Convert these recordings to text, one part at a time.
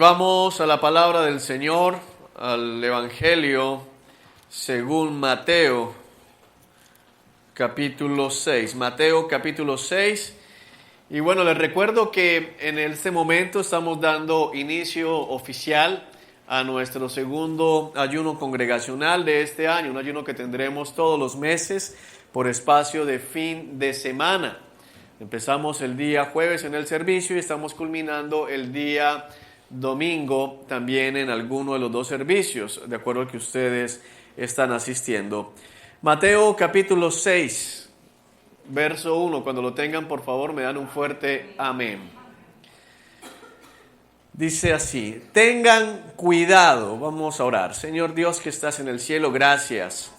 Vamos a la palabra del Señor, al Evangelio según Mateo, capítulo 6. Mateo, capítulo 6. Y bueno, les recuerdo que en este momento estamos dando inicio oficial a nuestro segundo ayuno congregacional de este año, un ayuno que tendremos todos los meses por espacio de fin de semana. Empezamos el día jueves en el servicio y estamos culminando el día domingo también en alguno de los dos servicios, de acuerdo al que ustedes están asistiendo. Mateo capítulo 6, verso 1, cuando lo tengan por favor me dan un fuerte amén. Dice así: tengan cuidado, vamos a orar. Señor Dios que estás en el cielo, gracias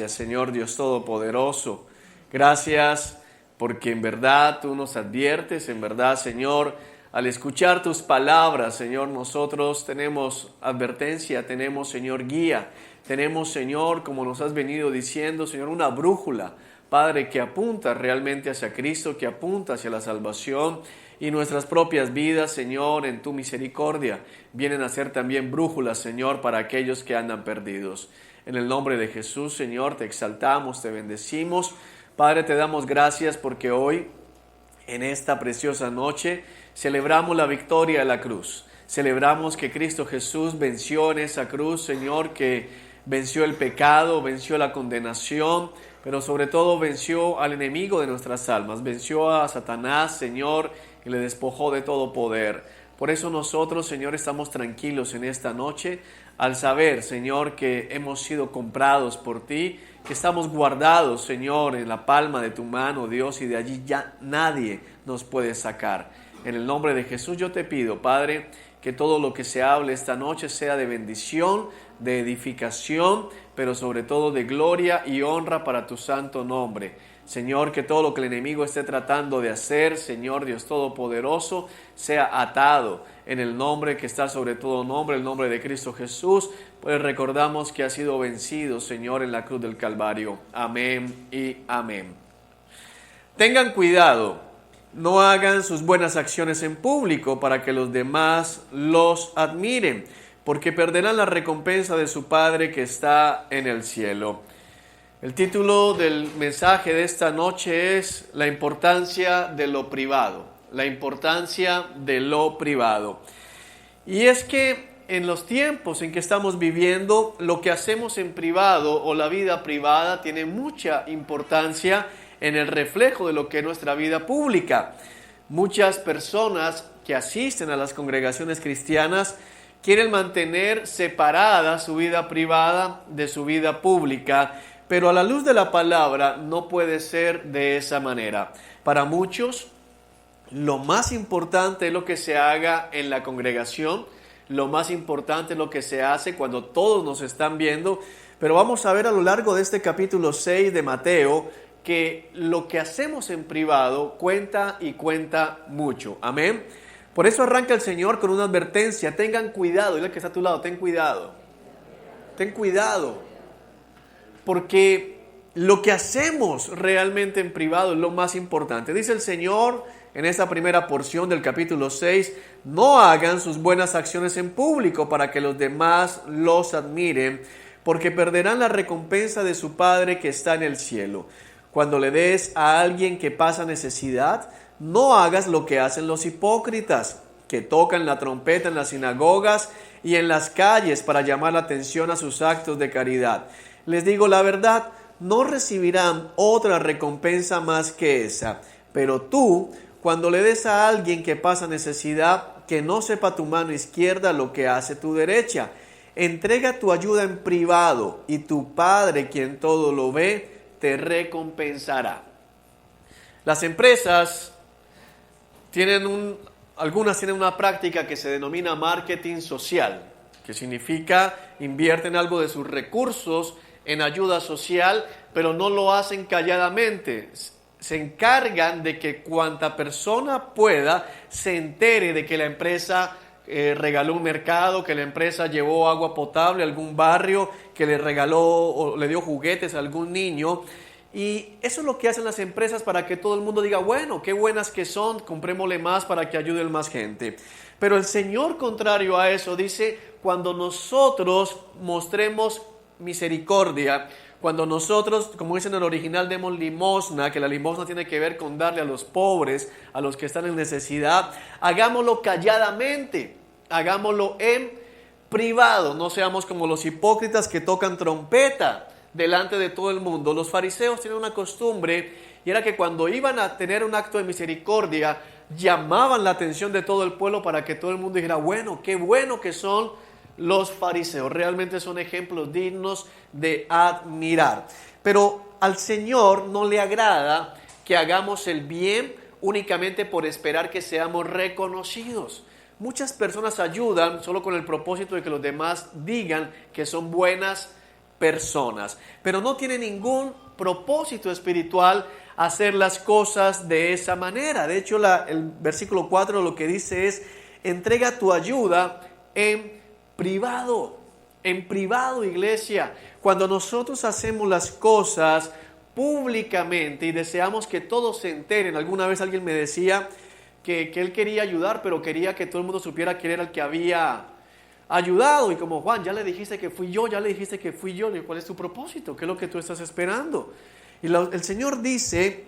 Señor Dios Todopoderoso, gracias porque en verdad tú nos adviertes, en verdad Señor, al escuchar tus palabras, Señor, nosotros tenemos advertencia, tenemos, Señor, guía, tenemos, Señor, como nos has venido diciendo, Señor, una brújula, Padre, que apunta realmente hacia Cristo, que apunta hacia la salvación, y nuestras propias vidas, Señor, en tu misericordia, vienen a ser también brújulas, Señor, para aquellos que andan perdidos. En el nombre de Jesús, Señor, te exaltamos, te bendecimos. Padre, te damos gracias porque hoy, en esta preciosa noche, celebramos la victoria de la cruz. Celebramos que Cristo Jesús venció en esa cruz, Señor, que venció el pecado, venció la condenación, pero sobre todo venció al enemigo de nuestras almas, venció a Satanás, Señor, y le despojó de todo poder. Por eso nosotros, Señor, estamos tranquilos en esta noche al saber, Señor, que hemos sido comprados por ti, que estamos guardados, Señor, en la palma de tu mano, Dios, y de allí ya nadie nos puede sacar. En el nombre de Jesús yo te pido, Padre, que todo lo que se hable esta noche sea de bendición, de edificación, pero sobre todo de gloria y honra para tu santo nombre. Señor, que todo lo que el enemigo esté tratando de hacer, Señor Dios Todopoderoso, sea atado en el nombre que está sobre todo nombre, el nombre de Cristo Jesús, pues recordamos que ha sido vencido, Señor, en la cruz del Calvario. Amén y amén. Tengan cuidado. No hagan sus buenas acciones en público para que los demás los admiren, porque perderán la recompensa de su Padre que está en el cielo. El título del mensaje de esta noche es La importancia de lo privado. La importancia de lo privado. Y es que en los tiempos en que estamos viviendo, lo que hacemos en privado o la vida privada tiene mucha importancia en el reflejo de lo que es nuestra vida pública. Muchas personas que asisten a las congregaciones cristianas quieren mantener separada su vida privada de su vida pública, pero a la luz de la palabra no puede ser de esa manera. Para muchos, lo más importante es lo que se haga en la congregación, lo más importante es lo que se hace cuando todos nos están viendo, pero vamos a ver a lo largo de este capítulo 6 de Mateo, que lo que hacemos en privado cuenta y cuenta mucho. Amén. Por eso arranca el Señor con una advertencia. Tengan cuidado. Dile al que está a tu lado, ten cuidado. Ten cuidado. Porque lo que hacemos realmente en privado es lo más importante. Dice el Señor en esta primera porción del capítulo 6, no hagan sus buenas acciones en público para que los demás los admiren, porque perderán la recompensa de su Padre que está en el cielo. Cuando le des a alguien que pasa necesidad, no hagas lo que hacen los hipócritas, que tocan la trompeta en las sinagogas y en las calles para llamar la atención a sus actos de caridad. Les digo la verdad, no recibirán otra recompensa más que esa. Pero tú, cuando le des a alguien que pasa necesidad, que no sepa tu mano izquierda lo que hace tu derecha. Entrega tu ayuda en privado y tu Padre, quien todo lo ve, te recompensará. Las empresas algunas tienen una práctica que se denomina marketing social, que significa invierten algo de sus recursos en ayuda social, pero no lo hacen calladamente. Se encargan de que cuanta persona pueda se entere de que la empresa regaló un mercado, que la empresa llevó agua potable a algún barrio, que le regaló o le dio juguetes a algún niño. Y eso es lo que hacen las empresas para que todo el mundo diga, bueno, qué buenas que son, comprémosle más para que ayude más gente. Pero el Señor, contrario a eso, dice, cuando nosotros mostremos misericordia, cuando nosotros, como dice en el original, demos limosna, que la limosna tiene que ver con darle a los pobres, a los que están en necesidad, hagámoslo calladamente, hagámoslo en privado, no seamos como los hipócritas que tocan trompeta delante de todo el mundo. Los fariseos tienen una costumbre, y era que cuando iban a tener un acto de misericordia, llamaban la atención de todo el pueblo para que todo el mundo dijera, bueno, qué bueno que son los fariseos. Realmente son ejemplos dignos de admirar. Pero al Señor no le agrada que hagamos el bien únicamente por esperar que seamos reconocidos. Muchas personas ayudan solo con el propósito de que los demás digan que son buenas personas, pero no tiene ningún propósito espiritual hacer las cosas de esa manera. De hecho, el versículo 4 lo que dice es, entrega tu ayuda en privado, iglesia. Cuando nosotros hacemos las cosas públicamente y deseamos que todos se enteren, alguna vez alguien me decía que él quería ayudar, pero quería que todo el mundo supiera que él era el que había ayudado, y como, Juan, ya le dijiste que fui yo, ¿cuál es tu propósito? ¿Qué es lo que tú estás esperando? Y el Señor dice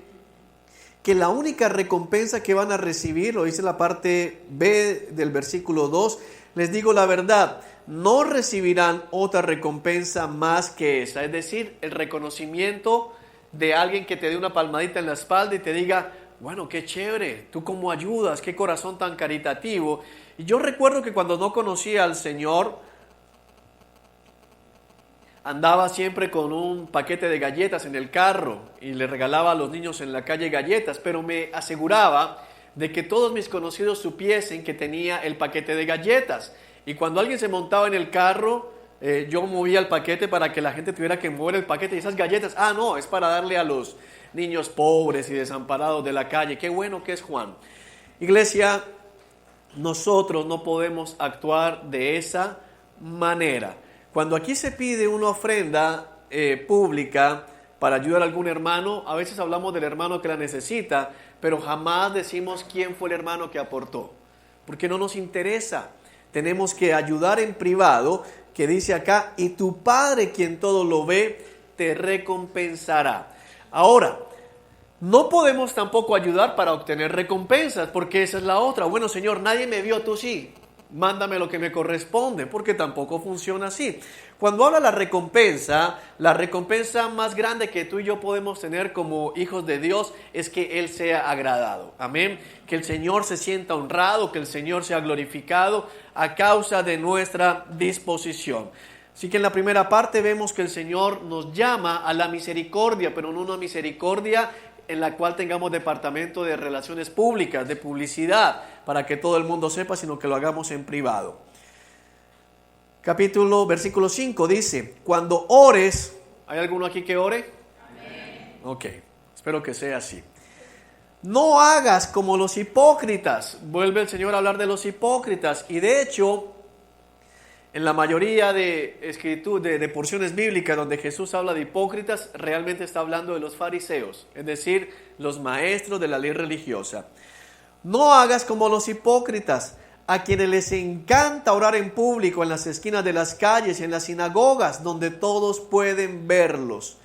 que la única recompensa que van a recibir, lo dice en la parte B del versículo 2, les digo la verdad, no recibirán otra recompensa más que esa, es decir, el reconocimiento de alguien que te dé una palmadita en la espalda y te diga, bueno, qué chévere, tú cómo ayudas, qué corazón tan caritativo. Y yo recuerdo que cuando no conocía al Señor, andaba siempre con un paquete de galletas en el carro y le regalaba a los niños en la calle galletas, pero me aseguraba de que todos mis conocidos supiesen que tenía el paquete de galletas. Y cuando alguien se montaba en el carro, yo movía el paquete para que la gente tuviera que mover el paquete. Y esas galletas, no, es para darle a los niños pobres y desamparados de la calle. Qué bueno que es Juan. Iglesia, nosotros no podemos actuar de esa manera. Cuando aquí se pide una ofrenda pública para ayudar a algún hermano, a veces hablamos del hermano que la necesita, pero jamás decimos quién fue el hermano que aportó, porque no nos interesa. Tenemos que ayudar en privado, que dice acá, y tu Padre, quien todo lo ve, te recompensará. Ahora, no podemos tampoco ayudar para obtener recompensas, porque esa es la otra. Bueno, Señor, nadie me vio, tú sí. Mándame lo que me corresponde, porque tampoco funciona así. Cuando habla la recompensa más grande que tú y yo podemos tener como hijos de Dios es que Él sea agradado. Amén. Que el Señor se sienta honrado, que el Señor sea glorificado a causa de nuestra disposición. Así que en la primera parte vemos que el Señor nos llama a la misericordia, pero no una misericordia en la cual tengamos departamento de relaciones públicas, de publicidad, para que todo el mundo sepa, sino que lo hagamos en privado. Versículo 5 dice, cuando ores, ¿hay alguno aquí que ore? Amén. Ok, espero que sea así. No hagas como los hipócritas. Vuelve el Señor a hablar de los hipócritas, y de hecho, en la mayoría de porciones bíblicas donde Jesús habla de hipócritas, realmente está hablando de los fariseos, es decir, los maestros de la ley religiosa. No hagas como los hipócritas, a quienes les encanta orar en público en las esquinas de las calles y en las sinagogas, donde todos pueden verlos.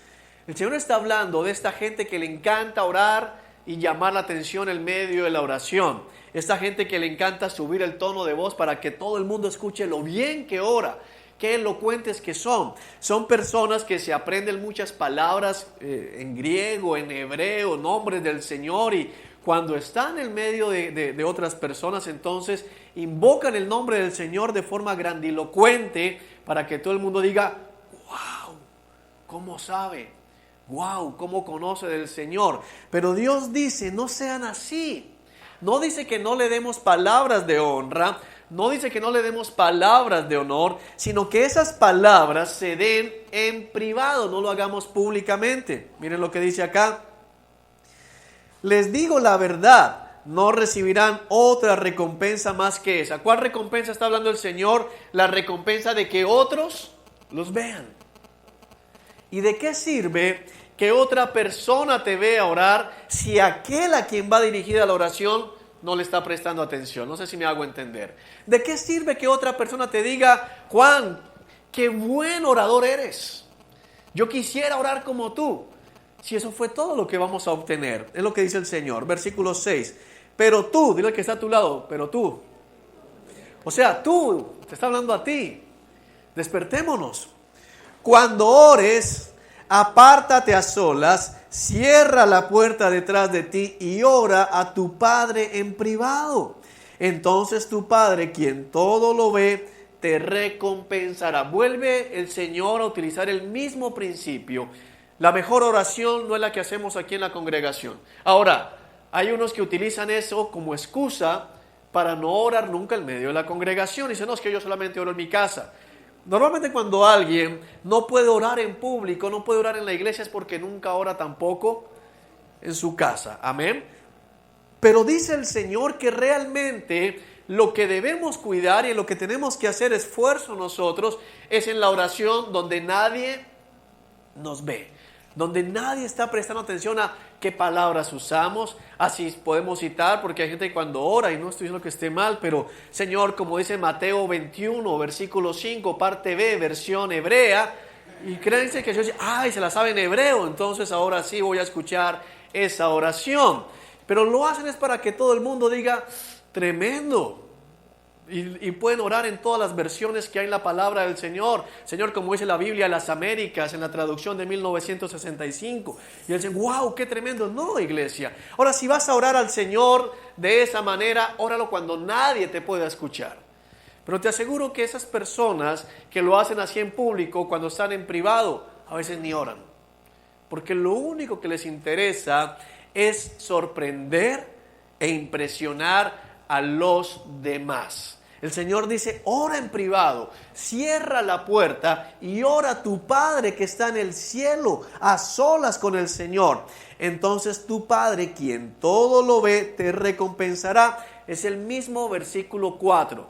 El Señor está hablando de esta gente que le encanta orar y llamar la atención en medio de la oración. Esta gente que le encanta subir el tono de voz para que todo el mundo escuche lo bien que ora, qué elocuentes que son. Son personas que se aprenden muchas palabras en griego, en hebreo, nombres del Señor, y cuando están en medio de otras personas, entonces invocan el nombre del Señor de forma grandilocuente para que todo el mundo diga, wow, ¿cómo sabe? Wow, ¿cómo conoce del Señor? Pero Dios dice, no sean así. No dice que no le demos palabras de honra, no dice que no le demos palabras de honor, sino que esas palabras se den en privado, no lo hagamos públicamente. Miren lo que dice acá. Les digo la verdad, no recibirán otra recompensa más que esa. ¿Cuál recompensa está hablando el Señor? La recompensa de que otros los vean. ¿Y de qué sirve que otra persona te vea orar si aquel a quien va dirigida la oración no le está prestando atención. No sé si me hago entender. ¿De qué sirve que otra persona te diga, Juan, qué buen orador eres? Yo quisiera orar como tú. Si eso fue todo lo que vamos a obtener. Es lo que dice el Señor. Versículo 6. Pero tú, dile al que está a tu lado, pero tú. O sea, tú, te está hablando a ti. Despertémonos. Cuando ores, apártate a solas, cierra la puerta detrás de ti y ora a tu Padre en privado. Entonces tu Padre, quien todo lo ve, te recompensará. Vuelve el Señor a utilizar el mismo principio. La mejor oración no es la que hacemos aquí en la congregación. Ahora, hay unos que utilizan eso como excusa para no orar nunca en medio de la congregación. Dicen, no, es que yo solamente oro en mi casa. Normalmente cuando alguien no puede orar en público, no puede orar en la iglesia, es porque nunca ora tampoco en su casa. Amén. Pero dice el Señor que realmente lo que debemos cuidar y en lo que tenemos que hacer esfuerzo nosotros es en la oración donde nadie nos ve, donde nadie está prestando atención a qué palabras usamos. Así podemos citar, porque hay gente que cuando ora, y no estoy diciendo que esté mal, pero Señor, como dice Mateo 21, versículo 5, parte B, versión hebrea, y créanse que yo dice, ay, se la sabe en hebreo, entonces ahora sí voy a escuchar esa oración. Pero lo hacen es para que todo el mundo diga, tremendo. Y pueden orar en todas las versiones que hay en la palabra del Señor. Señor, como dice la Biblia, las Américas, en la traducción de 1965. Y él dice, wow, qué tremendo. No, iglesia. Ahora, si vas a orar al Señor de esa manera, óralo cuando nadie te pueda escuchar. Pero te aseguro que esas personas que lo hacen así en público, cuando están en privado, a veces ni oran. Porque lo único que les interesa es sorprender e impresionar a los demás. El Señor dice, ora en privado, cierra la puerta y ora a tu Padre que está en el cielo, a solas con el Señor. Entonces tu Padre, quien todo lo ve, te recompensará. Es el mismo versículo 4.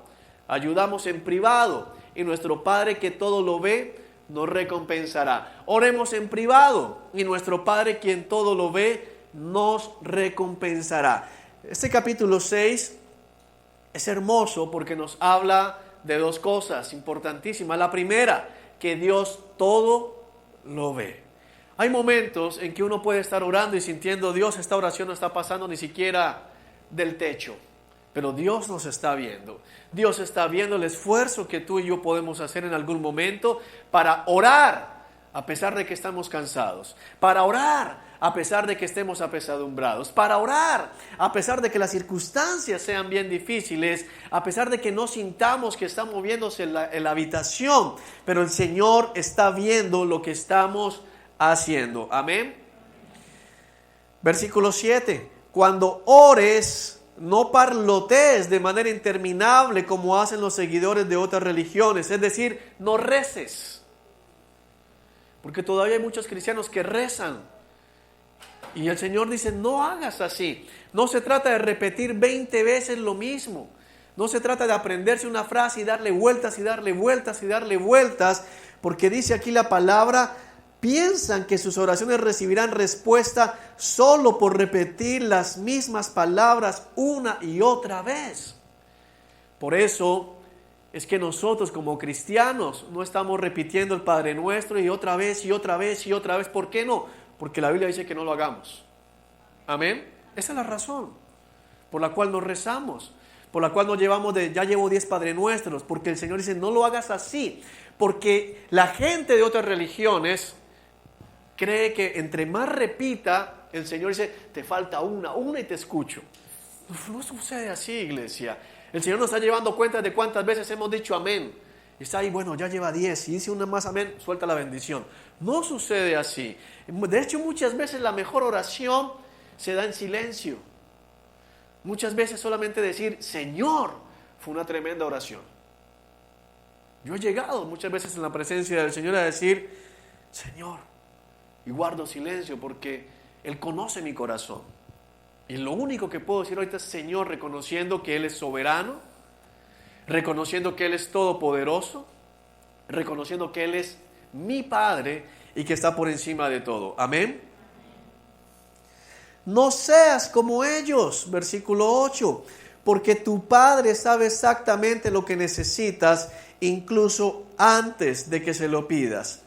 Ayudamos en privado y nuestro Padre que todo lo ve, nos recompensará. Oremos en privado y nuestro Padre, quien todo lo ve, nos recompensará. Este capítulo 6 es hermoso porque nos habla de dos cosas importantísimas. La primera, que Dios todo lo ve. Hay momentos en que uno puede estar orando y sintiendo, Dios, esta oración no está pasando ni siquiera del techo. Pero Dios nos está viendo. Dios está viendo el esfuerzo que tú y yo podemos hacer en algún momento para orar a pesar de que estamos cansados, para orar a pesar de que estemos apesadumbrados, para orar a pesar de que las circunstancias sean bien difíciles, a pesar de que no sintamos que está moviéndose en la habitación, pero el Señor está viendo lo que estamos haciendo. Amén. Versículo 7. Cuando ores, no parlotees de manera interminable como hacen los seguidores de otras religiones, es decir, no reces. Porque todavía hay muchos cristianos que rezan. Y el Señor dice, no hagas así. No se trata de repetir 20 veces lo mismo. No se trata de aprenderse una frase y darle vueltas y darle vueltas y darle vueltas. Porque dice aquí la palabra, piensan que sus oraciones recibirán respuesta solo por repetir las mismas palabras una y otra vez. Por eso es que nosotros como cristianos no estamos repitiendo el Padre Nuestro y otra vez y otra vez y otra vez. ¿Por qué no? Porque la Biblia dice que no lo hagamos. Amén. Esa es la razón por la cual nos rezamos, por la cual nos llevamos ya llevo 10 Padre Nuestros, porque el Señor dice no lo hagas así, porque la gente de otras religiones cree que entre más repita, el Señor dice te falta una y te escucho. No sucede así, iglesia. El Señor nos está llevando cuenta de cuántas veces hemos dicho amén. Y está ahí, bueno, ya lleva 10. Si dice una más amén, suelta la bendición. No sucede así. De hecho, muchas veces la mejor oración se da en silencio. Muchas veces solamente decir, Señor, fue una tremenda oración. Yo he llegado muchas veces en la presencia del Señor a decir, Señor, y guardo silencio porque Él conoce mi corazón. Y lo único que puedo decir ahorita es Señor, reconociendo que Él es soberano, reconociendo que Él es todopoderoso, reconociendo que Él es mi Padre y que está por encima de todo. Amén. no seas como ellos, versículo 8, porque tu Padre sabe exactamente lo que necesitas, incluso antes de que se lo pidas.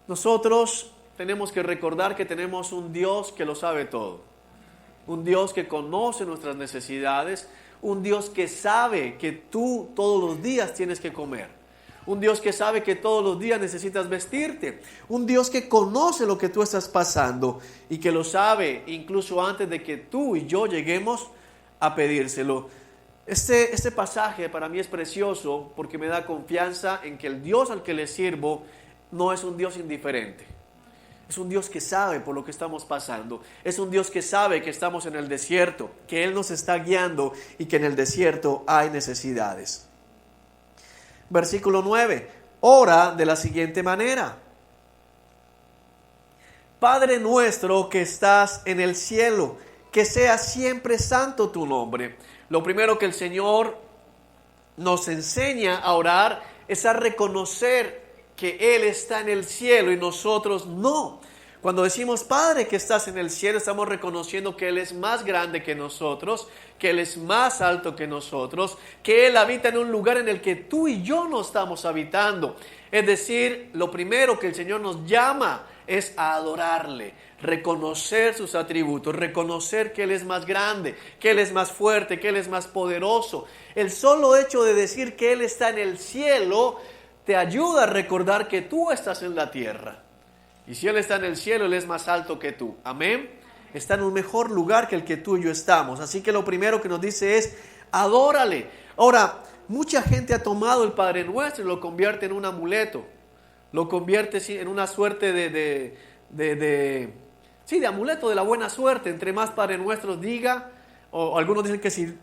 Nosotros tenemos que recordar que tenemos un Dios que lo sabe todo, un Dios que conoce nuestras necesidades, un Dios que sabe que tú todos los días tienes que comer, un Dios que sabe que todos los días necesitas vestirte, un Dios que conoce lo que tú estás pasando y que lo sabe incluso antes de que tú y yo lleguemos a pedírselo. Este pasaje para mí es precioso porque me da confianza en que el Dios al que le sirvo no es un Dios indiferente. Es un Dios que sabe por lo que estamos pasando. Es un Dios que sabe que estamos en el desierto, que Él nos está guiando y que en el desierto hay necesidades. Versículo 9. Ora de la siguiente manera: Padre nuestro que estás en el cielo, que sea siempre santo tu nombre. Lo primero que el Señor nos enseña a orar es a reconocer que Él está en el cielo y nosotros no. Cuando decimos Padre que estás en el cielo, estamos reconociendo que Él es más grande que nosotros, que Él es más alto que nosotros, que Él habita en un lugar en el que tú y yo no estamos habitando. Es decir, lo primero que el Señor nos llama es a adorarle, reconocer sus atributos, reconocer que Él es más grande, que Él es más fuerte, que Él es más poderoso. El solo hecho de decir que Él está en el cielo te ayuda a recordar que tú estás en la tierra. Y si Él está en el cielo, Él es más alto que tú. Amén. Está en un mejor lugar que el que tú y yo estamos. Así que lo primero que nos dice es, adórale. Ahora, mucha gente ha tomado el Padre Nuestro y lo convierte en un amuleto. Lo convierte en una suerte de amuleto de la buena suerte. Entre más Padre Nuestro diga, o algunos dicen que si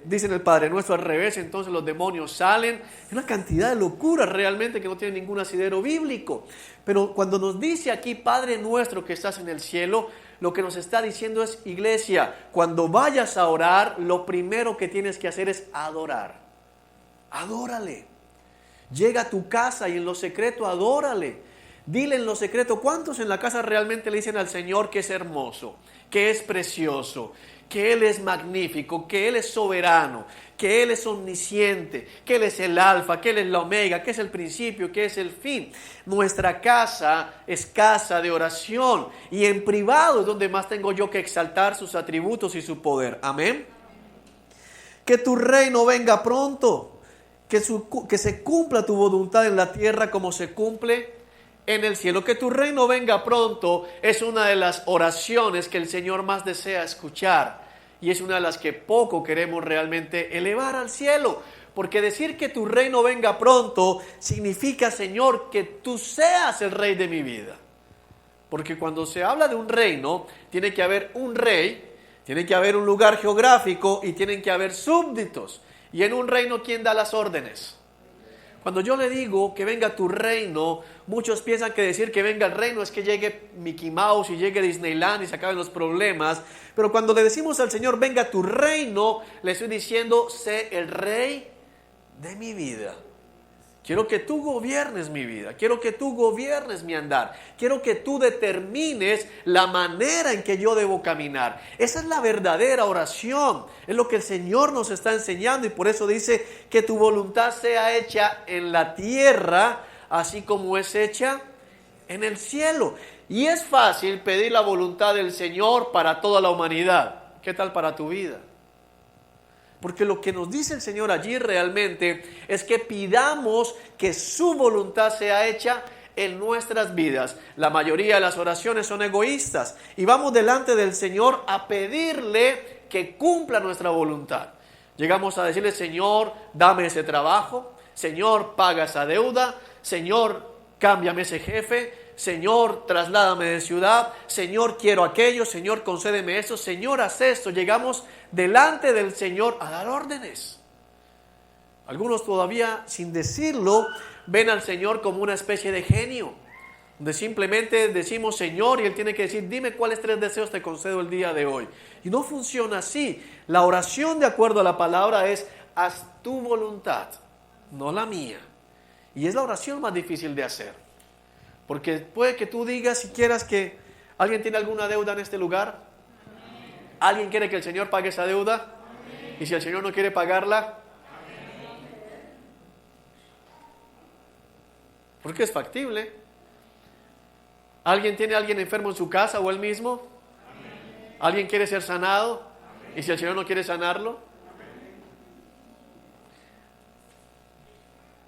dicen el Padre Nuestro al revés, entonces los demonios salen. Es una cantidad de locuras realmente que no tiene ningún asidero bíblico. Pero cuando nos dice aquí Padre Nuestro que estás en el cielo, lo que nos está diciendo es, iglesia, cuando vayas a orar, lo primero que tienes que hacer es adorar. Adórale. Llega a tu casa y en lo secreto adórale. Dile en lo secreto, ¿cuántos en la casa realmente le dicen al Señor que es hermoso, que es precioso, que Él es magnífico, que Él es soberano, que Él es omnisciente, que Él es el alfa, que Él es la omega, que es el principio, que es el fin? Nuestra casa es casa de oración y en privado es donde más tengo yo que exaltar sus atributos y su poder. Amén. Que tu reino venga pronto, que se cumpla tu voluntad en la tierra como se cumple en el cielo. Que tu reino venga pronto es una de las oraciones que el Señor más desea escuchar y es una de las que poco queremos realmente elevar al cielo, porque decir que tu reino venga pronto significa, Señor, que tú seas el rey de mi vida. Porque cuando se habla de un reino, tiene que haber un rey, tiene que haber un lugar geográfico y tienen que haber súbditos. Y en un reino, ¿quién da las órdenes? Cuando yo le digo que venga tu reino, muchos piensan que decir que venga el reino es que llegue Mickey Mouse y llegue Disneyland y se acaben los problemas. Pero cuando le decimos al Señor, venga tu reino, le estoy diciendo, sé el rey de mi vida. Quiero que tú gobiernes mi vida, quiero que tú gobiernes mi andar, quiero que tú determines la manera en que yo debo caminar. Esa es la verdadera oración, es lo que el Señor nos está enseñando y por eso dice que tu voluntad sea hecha en la tierra, así como es hecha en el cielo. Y es fácil pedir la voluntad del Señor para toda la humanidad. ¿Qué tal para tu vida? Porque lo que nos dice el Señor allí realmente es que pidamos que su voluntad sea hecha en nuestras vidas. La mayoría de las oraciones son egoístas y vamos delante del Señor a pedirle que cumpla nuestra voluntad. Llegamos a decirle, Señor, dame ese trabajo, Señor, paga esa deuda, Señor, cámbiame ese jefe, Señor, trasládame de ciudad, Señor, quiero aquello, Señor, concédeme esto, Señor, haz esto. Llegamos delante del Señor a dar órdenes. Algunos todavía, sin decirlo, ven al Señor como una especie de genio, donde simplemente decimos Señor y Él tiene que decir, dime cuáles 3 deseos te concedo el día de hoy. Y no funciona así. La oración de acuerdo a la palabra es, haz tu voluntad, no la mía. Y es la oración más difícil de hacer. Porque puede que tú digas, si quieras, que alguien tiene alguna deuda en este lugar. ¿Alguien quiere que el Señor pague esa deuda? Y si el Señor no quiere pagarla, porque es factible. ¿Alguien tiene a alguien enfermo en su casa o él mismo? ¿Alguien quiere ser sanado? ¿Y si el Señor no quiere sanarlo?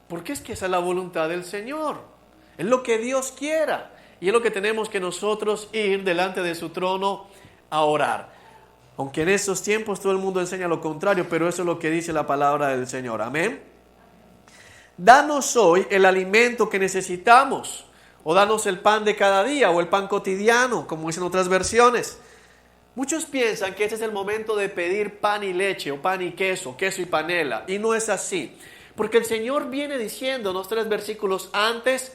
Porque es que esa es la voluntad del Señor. Es lo que Dios quiera. Y es lo que tenemos que nosotros ir delante de su trono a orar. Aunque en estos tiempos todo el mundo enseña lo contrario, pero eso es lo que dice la palabra del Señor. Amén. Danos hoy el alimento que necesitamos. O danos el pan de cada día o el pan cotidiano, como dicen otras versiones. Muchos piensan que este es el momento de pedir pan y leche o pan y queso y panela. Y no es así. Porque el Señor viene diciéndonos 3 versículos antes,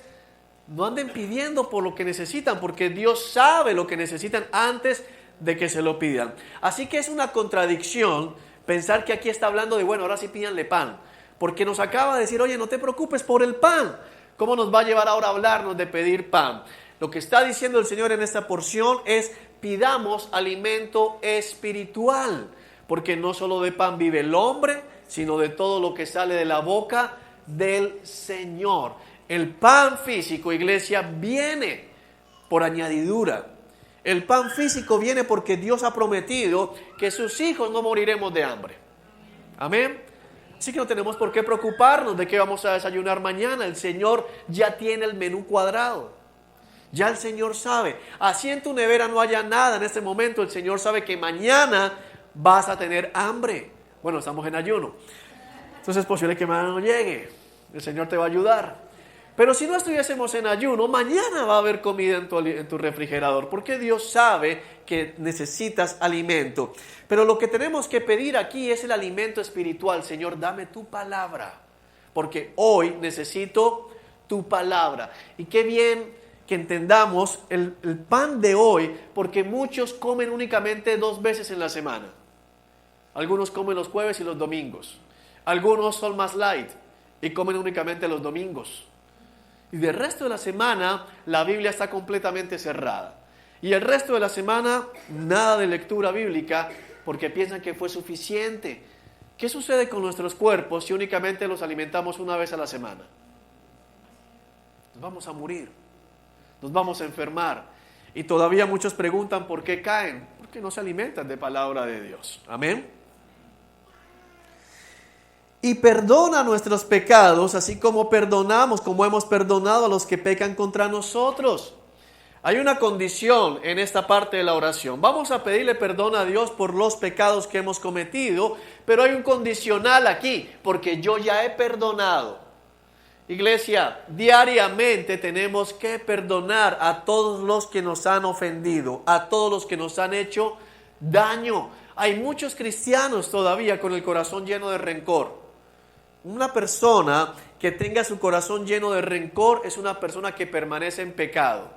no anden pidiendo por lo que necesitan, porque Dios sabe lo que necesitan antes de que se lo pidan. Así que es una contradicción pensar que aquí está hablando de, bueno, ahora sí pídanle pan. Porque nos acaba de decir, oye, no te preocupes por el pan. ¿Cómo nos va a llevar ahora a hablarnos de pedir pan? Lo que está diciendo el Señor en esta porción es, pidamos alimento espiritual. Porque no solo de pan vive el hombre, sino de todo lo que sale de la boca del Señor. El pan físico, iglesia, viene por añadidura. El pan físico viene porque Dios ha prometido que sus hijos no moriremos de hambre. Amén. Así que no tenemos por qué preocuparnos de qué vamos a desayunar mañana. El Señor ya tiene el menú cuadrado. Ya el Señor sabe. Así en tu nevera no haya nada en este momento, el Señor sabe que mañana vas a tener hambre. Bueno, estamos en ayuno. Entonces es posible que mañana no llegue. El Señor te va a ayudar. Pero si no estuviésemos en ayuno, mañana va a haber comida en tu refrigerador, porque Dios sabe que necesitas alimento. Pero lo que tenemos que pedir aquí es el alimento espiritual. Señor, dame tu palabra, porque hoy necesito tu palabra. Y qué bien que entendamos el pan de hoy, porque muchos comen únicamente 2 veces en la semana. Algunos comen los jueves y los domingos. Algunos son más light y comen únicamente los domingos. Y del resto de la semana la Biblia está completamente cerrada. Y el resto de la semana nada de lectura bíblica porque piensan que fue suficiente. ¿Qué sucede con nuestros cuerpos si únicamente los alimentamos una vez a la semana? Nos vamos a morir, nos vamos a enfermar. Y todavía muchos preguntan por qué caen, porque no se alimentan de palabra de Dios. Amén. Y perdona nuestros pecados, así como perdonamos, como hemos perdonado a los que pecan contra nosotros. Hay una condición en esta parte de la oración. Vamos a pedirle perdón a Dios por los pecados que hemos cometido, pero hay un condicional aquí, porque yo ya he perdonado. Iglesia, diariamente tenemos que perdonar a todos los que nos han ofendido, a todos los que nos han hecho daño. Hay muchos cristianos todavía con el corazón lleno de rencor. Una persona que tenga su corazón lleno de rencor es una persona que permanece en pecado.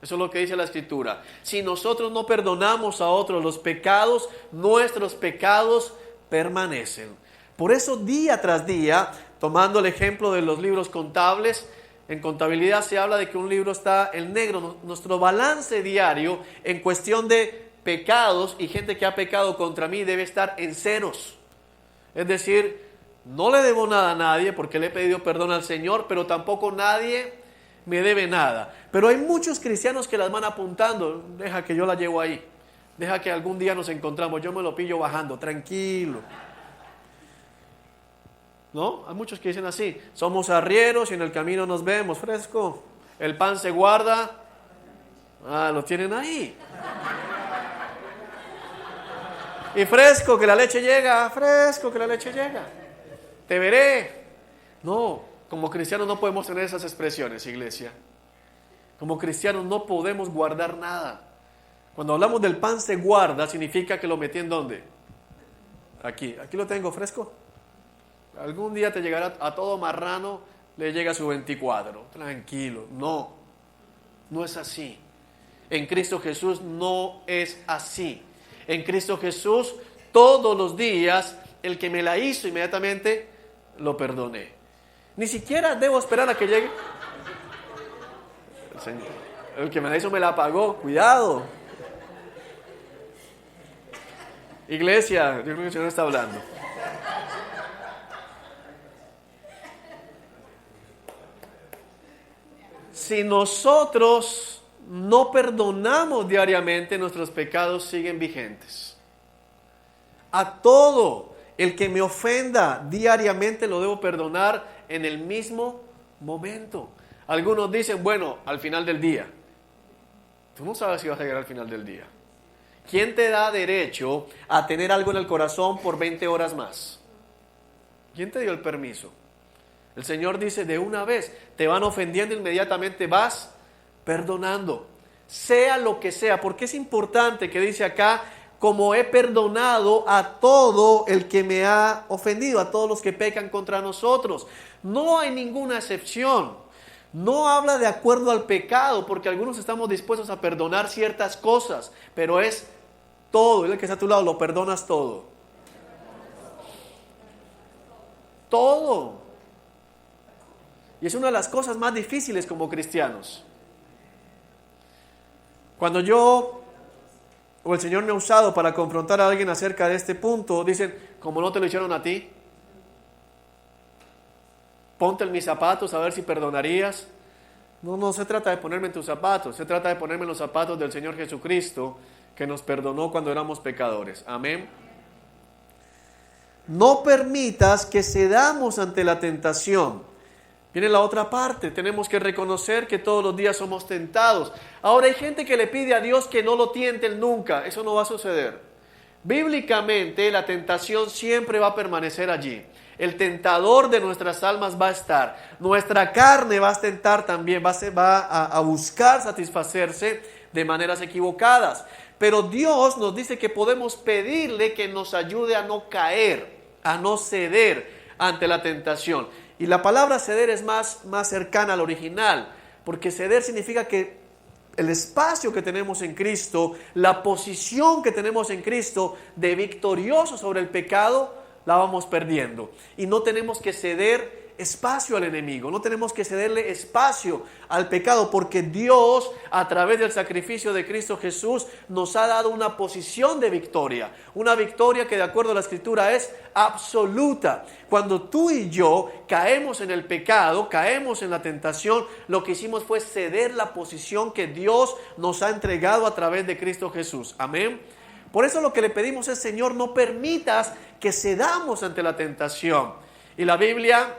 Eso es lo que dice la Escritura. Si nosotros no perdonamos a otros los pecados, nuestros pecados permanecen. Por eso día tras día, tomando el ejemplo de los libros contables, en contabilidad se habla de que un libro está en negro. Nuestro balance diario en cuestión de pecados y gente que ha pecado contra mí debe estar en ceros. Es decir, no le debo nada a nadie porque le he pedido perdón al Señor, pero tampoco nadie me debe nada. Pero hay muchos cristianos que las van apuntando. Deja que yo la llevo ahí. Deja que algún día nos encontramos. Yo me lo pillo bajando, tranquilo. ¿No? Hay muchos que dicen así. Somos arrieros y en el camino nos vemos. Fresco. El pan se guarda. Lo tienen ahí. Y fresco que la leche llega. Fresco que la leche llega. Te veré. No, como cristianos no podemos tener esas expresiones, iglesia. Como cristianos no podemos guardar nada. Cuando hablamos del pan se guarda, significa que lo metí ¿en dónde? Aquí lo tengo fresco. Algún día te llegará a todo marrano, le llega su 24. Tranquilo, no es así. En Cristo Jesús no es así. En Cristo Jesús todos los días el que me la hizo inmediatamente lo perdoné. Ni siquiera debo esperar a que llegue. El que me la hizo me la pagó. Cuidado. Iglesia, yo creo que el Señor está hablando. Si nosotros no perdonamos diariamente, nuestros pecados siguen vigentes. A todo el que me ofenda diariamente lo debo perdonar en el mismo momento. Algunos dicen, bueno, al final del día. Tú no sabes si vas a llegar al final del día. ¿Quién te da derecho a tener algo en el corazón por 20 horas más? ¿Quién te dio el permiso? El Señor dice, de una vez, te van ofendiendo, inmediatamente vas perdonando. Sea lo que sea, porque es importante que dice acá, como he perdonado a todo el que me ha ofendido, a todos los que pecan contra nosotros. No hay ninguna excepción. No habla de acuerdo al pecado, porque algunos estamos dispuestos a perdonar ciertas cosas, pero es todo. El que está a tu lado, lo perdonas todo. Todo. Y es una de las cosas más difíciles como cristianos. Cuando yo o el Señor me ha usado para confrontar a alguien acerca de este punto, dicen, como no te lo hicieron a ti, ponte en mis zapatos a ver si perdonarías. No se trata de ponerme en tus zapatos, se trata de ponerme en los zapatos del Señor Jesucristo, que nos perdonó cuando éramos pecadores. Amén. No permitas que cedamos ante la tentación. Viene la otra parte, tenemos que reconocer que todos los días somos tentados. Ahora hay gente que le pide a Dios que no lo tienten nunca, eso no va a suceder. Bíblicamente la tentación siempre va a permanecer allí. El tentador de nuestras almas va a estar. Nuestra carne va a tentar también, va a buscar satisfacerse de maneras equivocadas. Pero Dios nos dice que podemos pedirle que nos ayude a no caer, a no ceder ante la tentación. Y la palabra ceder es más cercana al original, porque ceder significa que el espacio que tenemos en Cristo, la posición que tenemos en Cristo de victorioso sobre el pecado, la vamos perdiendo. Y no tenemos que ceder espacio al enemigo, no tenemos que cederle espacio al pecado, porque Dios, a través del sacrificio de Cristo Jesús, nos ha dado una posición de victoria, una victoria que de acuerdo a la Escritura es absoluta. Cuando tú y yo caemos en el pecado, caemos en la tentación, lo que hicimos fue ceder la posición que Dios nos ha entregado a través de Cristo Jesús. Amén. Por eso lo que le pedimos es, Señor, no permitas que cedamos ante la tentación. Y la Biblia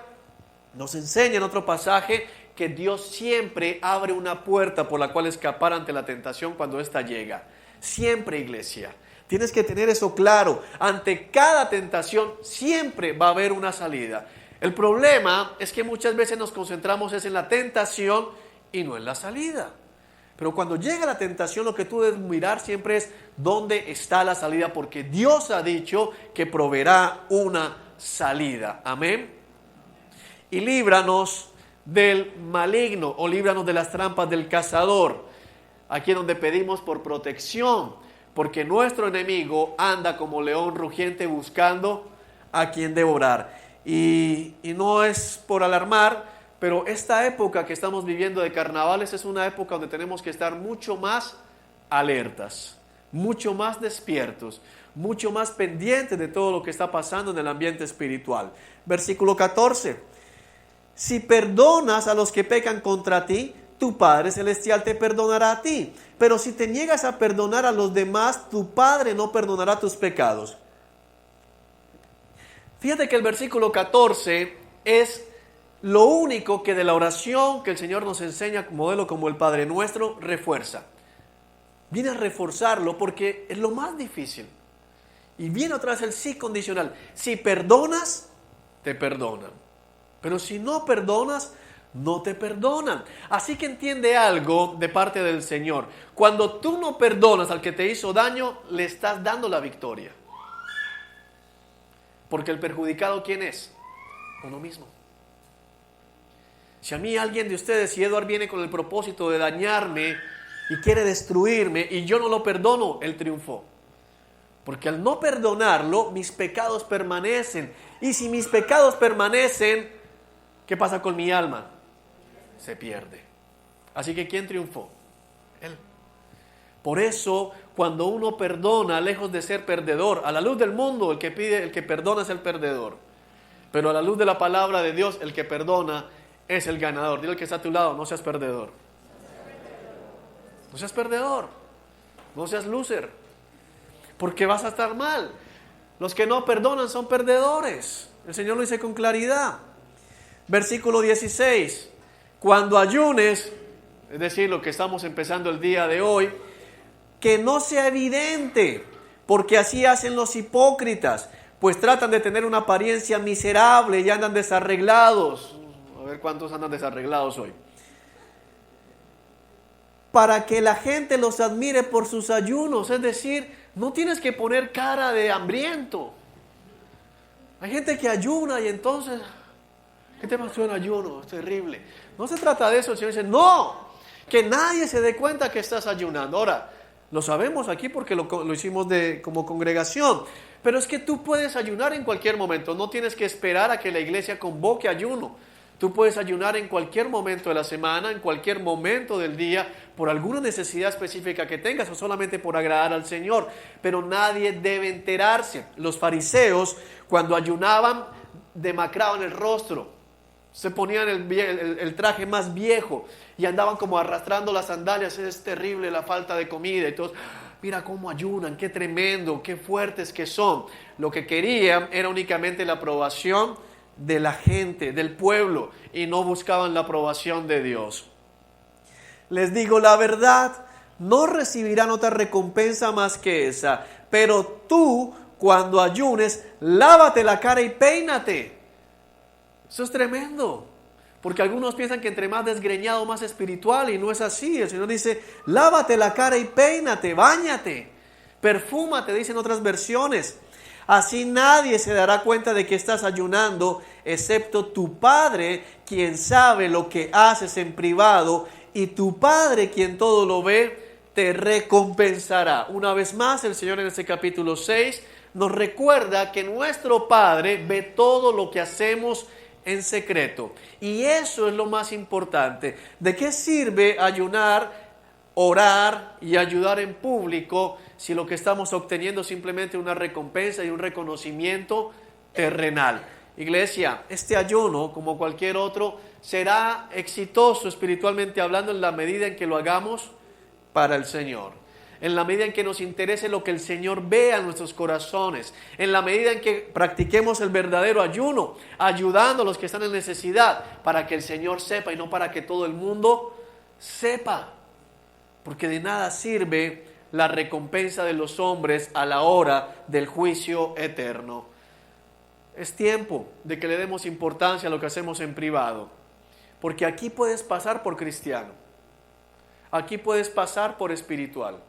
nos enseña en otro pasaje que Dios siempre abre una puerta por la cual escapar ante la tentación cuando ésta llega. Siempre, iglesia. Tienes que tener eso claro. Ante cada tentación siempre va a haber una salida. El problema es que muchas veces nos concentramos es en la tentación y no en la salida. Pero cuando llega la tentación, lo que tú debes mirar siempre es dónde está la salida, porque Dios ha dicho que proveerá una salida. Amén. Y líbranos del maligno, o líbranos de las trampas del cazador. Aquí es donde pedimos por protección, porque nuestro enemigo anda como león rugiente buscando a quien devorar. Y no es por alarmar, pero esta época que estamos viviendo de carnavales es una época donde tenemos que estar mucho más alertas, mucho más despiertos, mucho más pendientes de todo lo que está pasando en el ambiente espiritual. Versículo 14. Si perdonas a los que pecan contra ti, tu Padre Celestial te perdonará a ti. Pero si te niegas a perdonar a los demás, tu Padre no perdonará tus pecados. Fíjate que el versículo 14 es lo único que de la oración que el Señor nos enseña, modelo como el Padre Nuestro, refuerza. Viene a reforzarlo porque es lo más difícil. Y viene otra vez el sí condicional. Si perdonas, te perdonan. Pero si no perdonas, no te perdonan. Así que entiende algo de parte del Señor. Cuando tú no perdonas al que te hizo daño, le estás dando la victoria. Porque el perjudicado, ¿quién es? Uno mismo. Si a mí alguien de ustedes, si Edward viene con el propósito de dañarme y quiere destruirme y yo no lo perdono, él triunfó. Porque al no perdonarlo, mis pecados permanecen. Y si mis pecados permanecen, ¿qué pasa con mi alma? Se pierde. Así que ¿quién triunfó? Él. Por eso, cuando uno perdona, lejos de ser perdedor, a la luz del mundo, el que perdona es el perdedor. Pero a la luz de la palabra de Dios, el que perdona es el ganador. Dile al que está a tu lado, no seas perdedor. No seas perdedor. No seas loser. Porque vas a estar mal. Los que no perdonan son perdedores. El Señor lo dice con claridad. Versículo 16. Cuando ayunes, es decir, lo que estamos empezando el día de hoy, que no sea evidente, porque así hacen los hipócritas, pues tratan de tener una apariencia miserable y andan desarreglados. A ver cuántos andan desarreglados hoy. Para que la gente los admire por sus ayunos, es decir, no tienes que poner cara de hambriento. Hay gente que ayuna y entonces, ¿qué te pasó en ayuno? Es terrible. No se trata de eso. El Señor dice, no, que nadie se dé cuenta que estás ayunando. Ahora, lo sabemos aquí porque lo hicimos como congregación. Pero es que tú puedes ayunar en cualquier momento. No tienes que esperar a que la iglesia convoque ayuno. Tú puedes ayunar en cualquier momento de la semana, en cualquier momento del día, por alguna necesidad específica que tengas o solamente por agradar al Señor. Pero nadie debe enterarse. Los fariseos, cuando ayunaban, demacraban el rostro. Se ponían el traje más viejo y andaban como arrastrando las sandalias. Es terrible la falta de comida. Y todos, mira cómo ayunan, qué tremendo, qué fuertes que son. Lo que querían era únicamente la aprobación de la gente, del pueblo, y no buscaban la aprobación de Dios. Les digo la verdad, no recibirán otra recompensa más que esa. Pero tú, cuando ayunes, lávate la cara y peínate. Eso es tremendo, porque algunos piensan que entre más desgreñado, más espiritual, y no es así. El Señor dice, lávate la cara y peínate, báñate, perfúmate, dicen otras versiones. Así nadie se dará cuenta de que estás ayunando, excepto tu Padre, quien sabe lo que haces en privado, y tu Padre, quien todo lo ve, te recompensará. Una vez más, el Señor en este capítulo 6 nos recuerda que nuestro Padre ve todo lo que hacemos en secreto. Y eso es lo más importante. ¿De qué sirve ayunar, orar y ayudar en público si lo que estamos obteniendo es simplemente una recompensa y un reconocimiento terrenal? Iglesia, este ayuno, como cualquier otro, será exitoso espiritualmente hablando en la medida en que lo hagamos para el Señor. En la medida en que nos interese lo que el Señor vea en nuestros corazones, en la medida en que practiquemos el verdadero ayuno, ayudando a los que están en necesidad, para que el Señor sepa y no para que todo el mundo sepa. Porque de nada sirve la recompensa de los hombres a la hora del juicio eterno. Es tiempo de que le demos importancia a lo que hacemos en privado, porque aquí puedes pasar por cristiano, aquí puedes pasar por espiritual.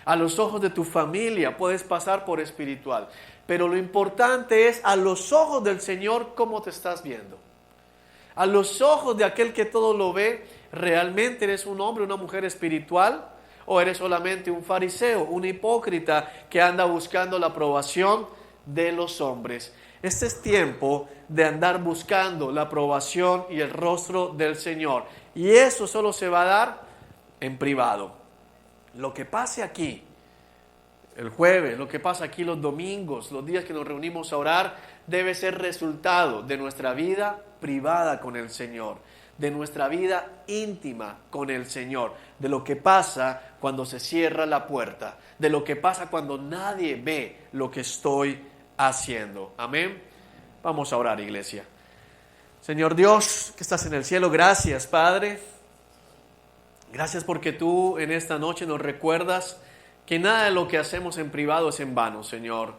A los ojos de tu familia puedes pasar por espiritual. Pero lo importante es a los ojos del Señor cómo te estás viendo. A los ojos de aquel que todo lo ve, ¿realmente eres un hombre o una mujer espiritual? ¿O eres solamente un fariseo, un hipócrita que anda buscando la aprobación de los hombres? Este es tiempo de andar buscando la aprobación y el rostro del Señor. Y eso solo se va a dar en privado. Lo que pase aquí el jueves, lo que pasa aquí los domingos, los días que nos reunimos a orar, debe ser resultado de nuestra vida privada con el Señor, de nuestra vida íntima con el Señor, de lo que pasa cuando se cierra la puerta, de lo que pasa cuando nadie ve lo que estoy haciendo. Amén. Vamos a orar, iglesia. Señor Dios, que estás en el cielo, gracias, Padre. Gracias porque tú en esta noche nos recuerdas que nada de lo que hacemos en privado es en vano, Señor.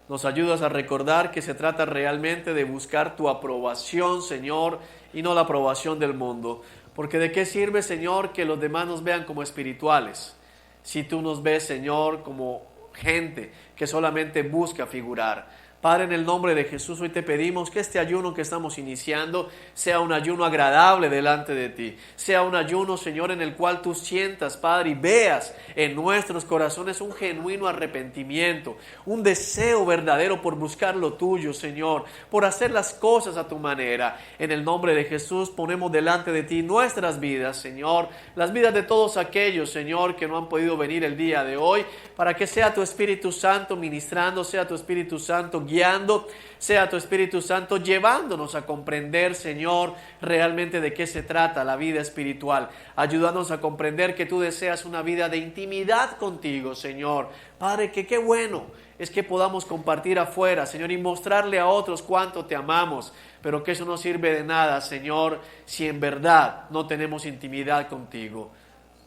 Nos ayudas a recordar que se trata realmente de buscar tu aprobación, Señor, y no la aprobación del mundo. Porque ¿de qué sirve, Señor, que los demás nos vean como espirituales si tú nos ves, Señor, como gente que solamente busca figurar? Padre, en el nombre de Jesús, hoy te pedimos que este ayuno que estamos iniciando sea un ayuno agradable delante de ti. Sea un ayuno, Señor, en el cual tú sientas, Padre, y veas en nuestros corazones un genuino arrepentimiento, un deseo verdadero por buscar lo tuyo, Señor, por hacer las cosas a tu manera. En el nombre de Jesús ponemos delante de ti nuestras vidas, Señor, las vidas de todos aquellos, Señor, que no han podido venir el día de hoy, para que sea tu Espíritu Santo ministrando, sea tu Espíritu Santo guiando, sea tu Espíritu Santo llevándonos a comprender, Señor, realmente de qué se trata la vida espiritual. Ayúdanos a comprender que tú deseas una vida de intimidad contigo, Señor. Padre, que qué bueno es que podamos compartir afuera, Señor, y mostrarle a otros cuánto te amamos, pero que eso no sirve de nada, Señor, si en verdad no tenemos intimidad contigo.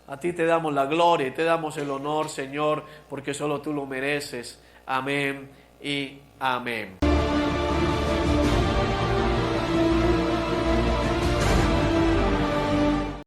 A ti te damos la gloria y te damos el honor, Señor, porque solo tú lo mereces. Amén y amén.